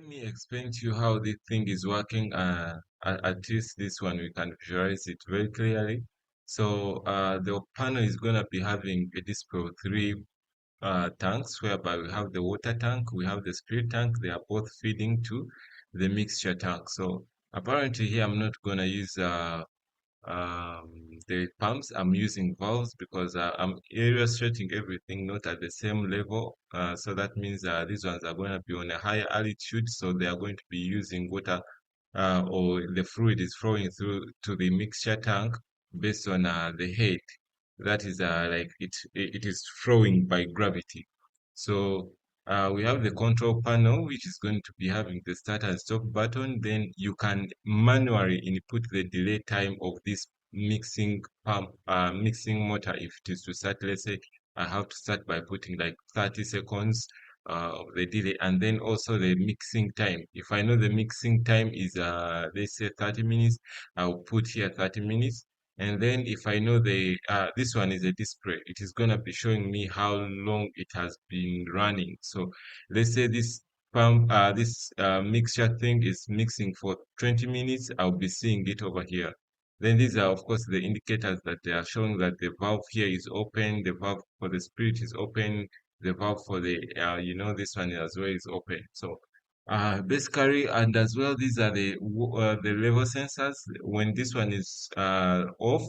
Let me explain to you how this thing is working. At least this one we can visualize it very clearly. So the panel is going to be having a display of three tanks, whereby we have the water tank, we have the spirit tank. They are both feeding to the mixture tank. So apparently here I'm not going to use the pumps. I'm using valves because I'm illustrating everything not at the same level. So that means these ones are going to be on a higher altitude, so they are going to be using water, or the fluid is flowing through to the mixture tank based on the head. That is like it is flowing by gravity. So we have the control panel, which is going to be having the start and stop button. Then you can manually input the delay time of this mixing pump, mixing motor. If it is to start, let's say I have to start by putting like 30 seconds of the delay, and then also the mixing time. If I know the mixing time is let's say 30 minutes, I'll put here 30 minutes. And then if I know this one is a display, it is gonna be showing me how long it has been running. So let's say this mixture thing is mixing for 20 minutes, I'll be seeing it over here. Then these are of course the indicators that they are showing that the valve here is open, the valve for the spirit is open, the valve for the this one as well is open. So basically, and as well, these are the level sensors. When this one is off,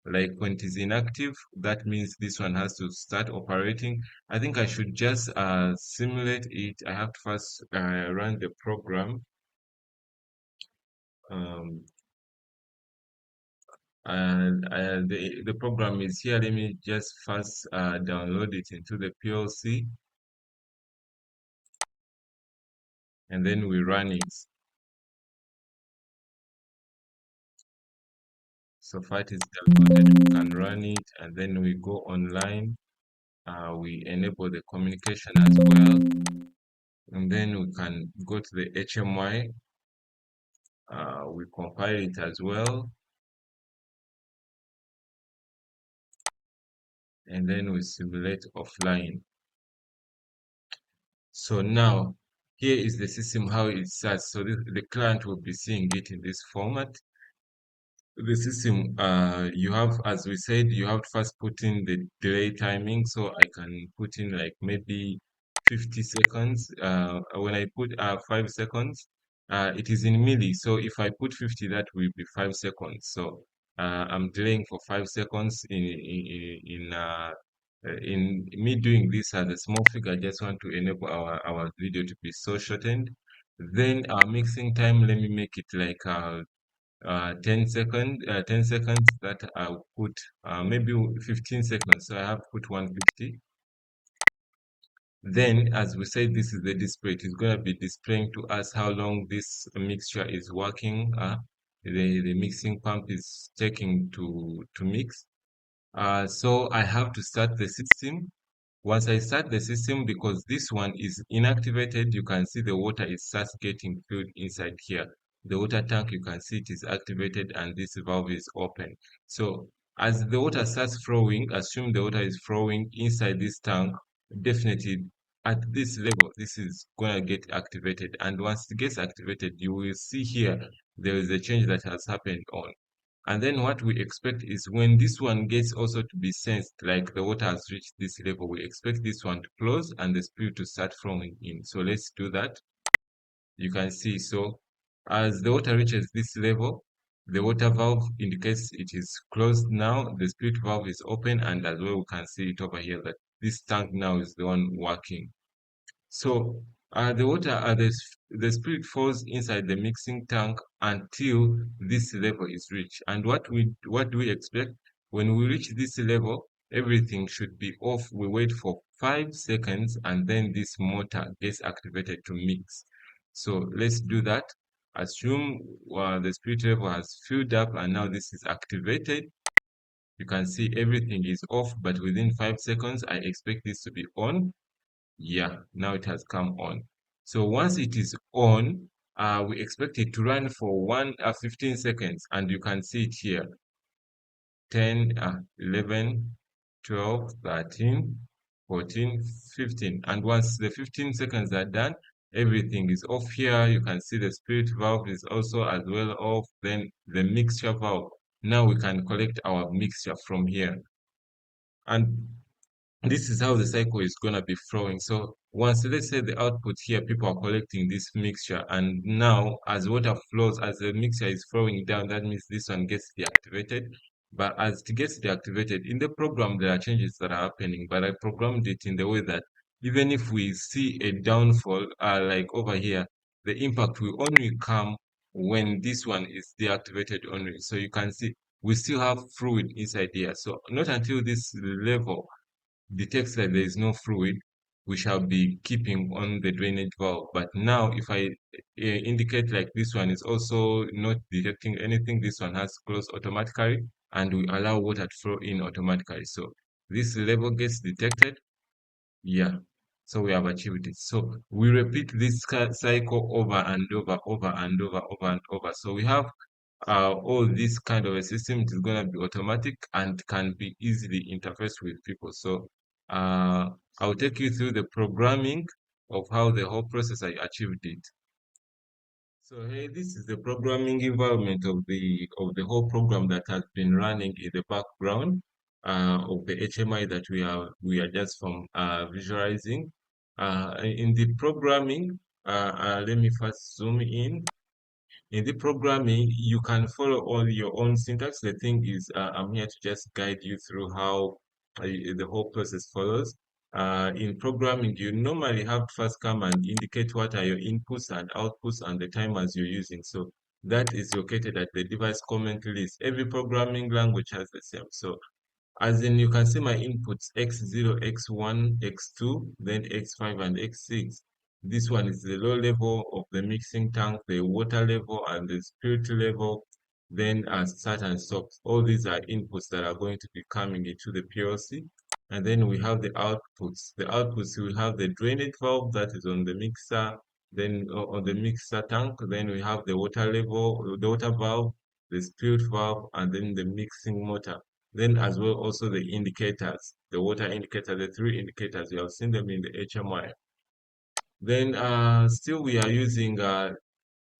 like when it is inactive, that means this one has to start operating. I think I should just simulate it. I have to first run the program. Um, and the program is here. Let me just first download it into the PLC, and then we run it. So far it is downloaded, we can run it, and then we go online. We enable the communication as well, and then we can go to the HMI. We compile it as well, and then we simulate offline. So now here is the system how it starts. So the client will be seeing it in this format. The system, you have, as we said, you have to first put in the delay timing. So I can put in like maybe 50 seconds. When I put 5 seconds, it is in milli. So if I put 50, that will be 5 seconds. So I'm delaying for 5 seconds in me doing this as a small figure. I just want to enable our video to be so shortened. Then our mixing time, let me make it like 10 seconds that I'll put maybe 15 seconds. So I have put 150. Then, as we said, this is the display. It is going to be displaying to us how long this mixture is working. The mixing pump is taking to mix. So I have to start the system. Once I start the system, because this one is inactivated, you can see the water is starts getting filled inside here. The water tank, you can see it is activated and this valve is open. So as the water starts flowing, assume the water is flowing inside this tank, definitely at this level, this is going to get activated. And once it gets activated, you will see here, there is a change that has happened on. And then what we expect is when this one gets also to be sensed, like the water has reached this level, we expect this one to close and the spirit to start flowing in. So let's do that. You can see, so as the water reaches this level, the water valve indicates it is closed now, the spirit valve is open, and as well we can see it over here that this tank now is the one working. So the water, the spirit falls inside the mixing tank until this level is reached. And what do we expect? When we reach this level, everything should be off. We wait for 5 seconds, and then this motor gets activated to mix. So let's do that. Assume the spirit level has filled up, and now this is activated. You can see everything is off, but within 5 seconds, I expect this to be on. Yeah, now it has come on. So once it is on, we expect it to run for 15 seconds, and you can see it here. 10, 11, 12, 13, 14, 15. And once the 15 seconds are done, Everything is off here. You can see the spirit valve is also as well off. Then the mixture valve. Now we can collect our mixture from here. And this is how the cycle is going to be flowing. So once, let's say the output here, people are collecting this mixture, and now as water flows, as the mixture is flowing down, that means this one gets deactivated. But as it gets deactivated, in the program, there are changes that are happening, but I programmed it in the way that even if we see a downfall, like over here, the impact will only come when this one is deactivated only. So you can see we still have fluid inside here. So not until this level detects that there is no fluid, we shall be keeping on the drainage valve. But now, if I indicate like this one is also not detecting anything, this one has closed automatically, and we allow water to flow in automatically. So this level gets detected. Yeah. So we have achieved it. So we repeat this cycle over and over, over and over, over and over. So we have all this kind of a system is going to be automatic and can be easily interfaced with people. So I'll take you through the programming of how the whole process I achieved it. So hey, this is the programming environment of the whole program that has been running in the background of the HMI that we are just from visualizing. In the programming, let me first zoom in. In the programming, you can follow all your own syntax. The thing is, I'm here to just guide you through how the whole process follows. In programming, you normally have to first come and indicate what are your inputs and outputs and the timers you're using. So that is located at the device comment list. Every programming language has the same. So as in, you can see my inputs x0, x1, x2, then x5 and x6. This one is the low level of the mixing tank, the water level and the spirit level, then start and stop. All these are inputs that are going to be coming into the PLC. And then we have the outputs. The outputs, we have the drainage valve that is on the mixer, then on the mixer tank. Then we have the water level, the water valve, the spirit valve, and then the mixing motor. Then as well also the indicators, the water indicator, the three indicators, you have seen them in the HMI. Then still we are using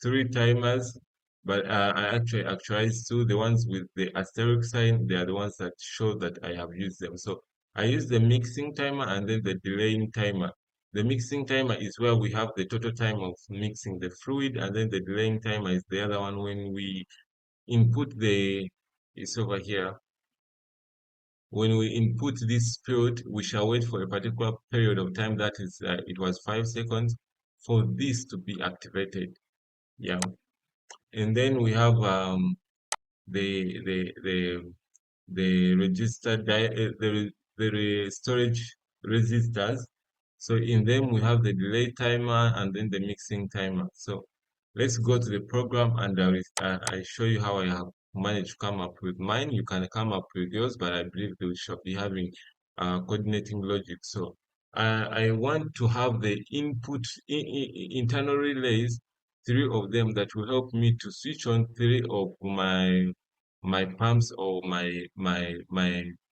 three timers, but I actually actualized two. The ones with the asterisk sign, they are the ones that show that I have used them. So I use the mixing timer and then the delaying timer. The mixing timer is where we have the total time of mixing the fluid, and then the delaying timer is the other one when we input it's over here. When we input this field, we shall wait for a particular period of time, that is, it was 5 seconds, for this to be activated. Yeah. And then we have the the the the register storage registers. So in them we have the delay timer and then the mixing timer. So let's go to the program and I show you how I have managed to come up with mine. You can come up with yours, but I believe we should be having coordinating logic. So I want to have the input internal relays, three of them, that will help me to switch on three of my pumps or my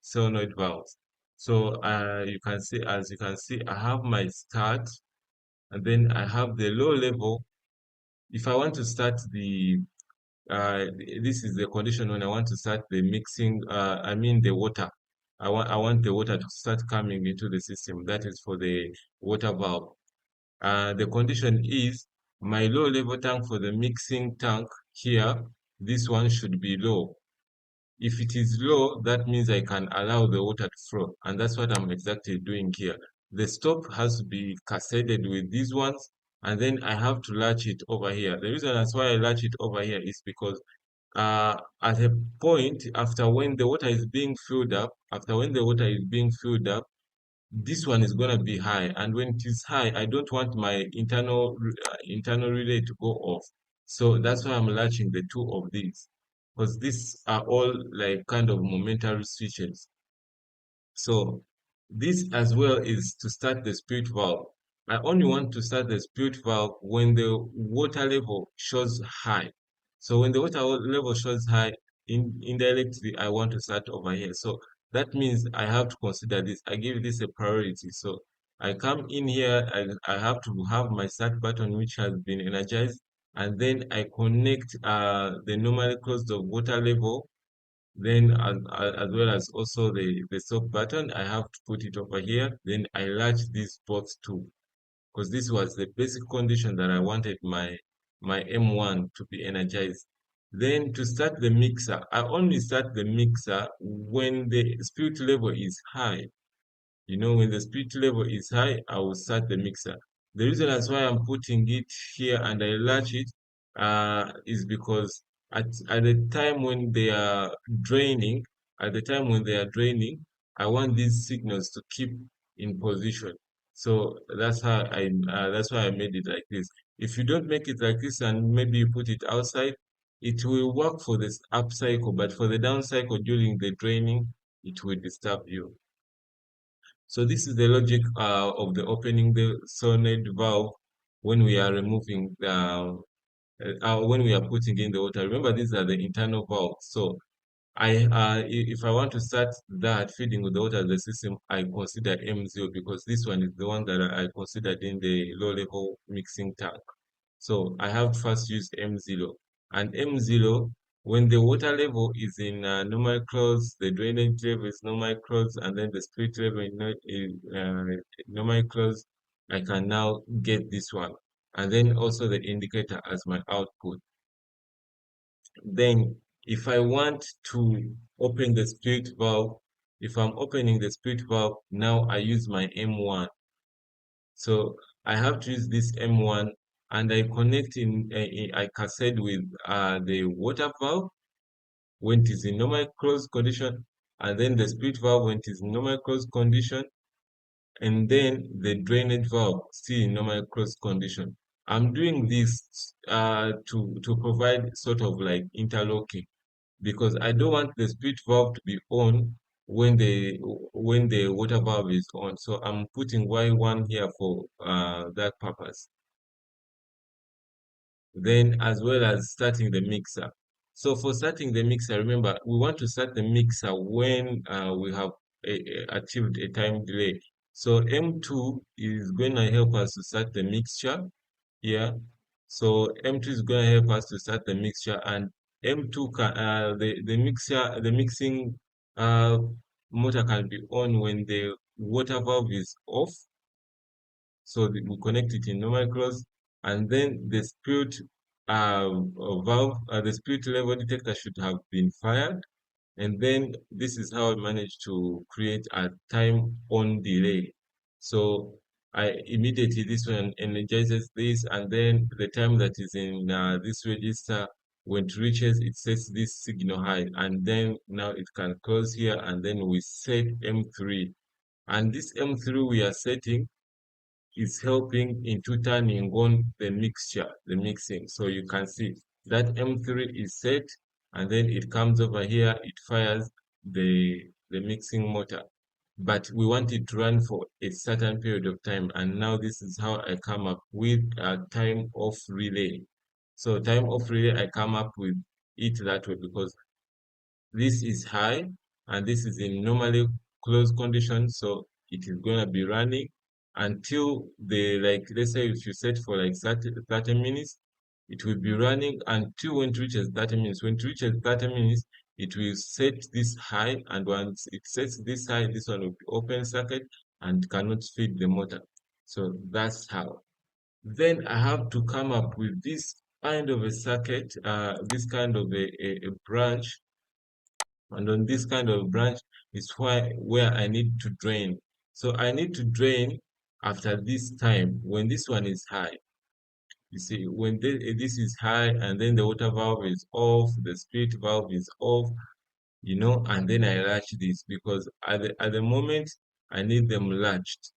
solenoid valves. So you can see, as you can see, I have my start, and then I have the low level. If I want to start this is the condition when I want to start the mixing. I mean the water. I want the water to start coming into the system. That is for the water valve. The condition is my low level tank for the mixing tank here. This one should be low. If it is low, that means I can allow the water to flow. And that's what I'm exactly doing here. The stop has to be cascaded with these ones, and then I have to latch it over here. The reason that's why I latch it over here is because at a point after when the water is being filled up, this one is going to be high, and when it is high, I don't want my internal relay to go off. So that's why I'm latching the two of these, because these are all like kind of momentary switches. So this as well is to start the spirit valve. I only want to start the spirit valve when the water level shows high. So when the water level shows high, indirectly I want to start over here. So that means I have to consider this. I give this a priority. So I come in here, I have to have my start button which has been energized, and then I connect the normally closed of water level, then as well as also the stop button. I have to put it over here. Then I latch these both two, because this was the basic condition that I wanted my M1 to be energized. Then to start the mixer, I only start the mixer when the spirit level is high. When the spirit level is high, I will start the mixer. The reason as why I'm putting it here and I latch it is because at the time when they are draining, at the time when they are draining, I want these signals to keep in position. So that's why I made it like this. If you don't make it like this and maybe you put it outside, it will work for this up cycle, but for the down cycle during the draining, it will disturb you. So this is the logic of the opening the solenoid valve when we are removing when we are putting in the water. Remember, these are the internal valves. So if I want to start that feeding with the water the system, I consider M0, because this one is the one that I considered in the low level mixing tank. So I have first used M0. And M0, when the water level is in normal close, the drainage level is normal close, and then the spirit level is normal close, I can now get this one. And then also the indicator as my output. Then if I want to open the spirit valve, if I'm opening the spirit valve, now I use my M1. So I have to use this M1, and I connect I cassette with the water valve when it is in normal closed condition, and then the spirit valve when it is in normal closed condition, and then the drainage valve still in normal closed condition. I'm doing this to provide sort of like interlocking, because I don't want the spirit valve to be on when the water valve is on. So I'm putting Y1 here for that purpose. Then as well as starting the mixer. So for starting the mixer, remember we want to start the mixer when we have achieved a time delay. So M2 is going to help us to start the mixture here. So M2 is going to help us to start the mixture, and M2 can the mixing uh, motor can be on when the water valve is off. So we connect it in normal close, and then the spirit valve, the spirit level detector should have been fired, and then this is how I managed to create a time on delay. So I immediately this one energizes this, and then the time that is in this register, when it reaches, it sets this signal high, and then now it can close here, and then we set M3, and this M3 we are setting is helping into turning on the mixture, the mixing. So you can see that M3 is set, and then it comes over here, it fires the mixing motor. But we want it to run for a certain period of time, and now this is how I come up with a time off relay. So time off relay, I come up with it that way because this is high and this is in normally closed condition, so it is going to be running until the, like, let's say if you set for like 30 minutes, it will be running until when it reaches 30 minutes. When it reaches 30 minutes, it will set this high, and once it sets this high, this one will be open circuit and cannot feed the motor. So that's how. Then I have to come up with this kind of a circuit, this kind of a branch, and on this kind of branch is where I need to drain. So I need to drain after this time when this one is high. You see, when this is high and then the water valve is off, the spirit valve is off, and then I latch this because at the moment I need them latched.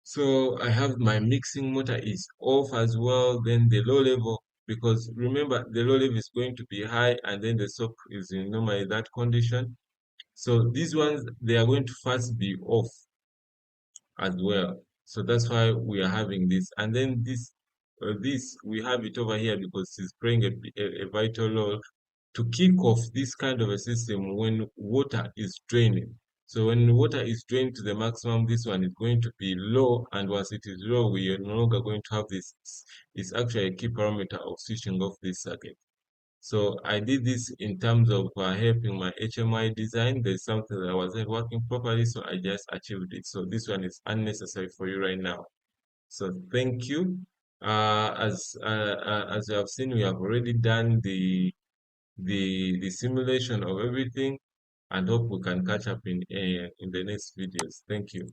So I have my mixing motor is off as well, then the low level, because remember the low level is going to be high and then the soap is in normally that condition. So these ones, they are going to first be off as well. So that's why we are having this. And then this we have it over here because it's playing a vital role to kick off this kind of a system when water is draining. So when water is drained to the maximum, this one is going to be low, and once it is low, we are no longer going to have this. It's actually a key parameter of switching off this circuit. So I did this in terms of helping my HMI design. There's something that wasn't working properly, so I just achieved it. So this one is unnecessary for you right now. So thank you. As you have seen, we have already done the simulation of everything, and hope we can catch up in the next videos. Thank you.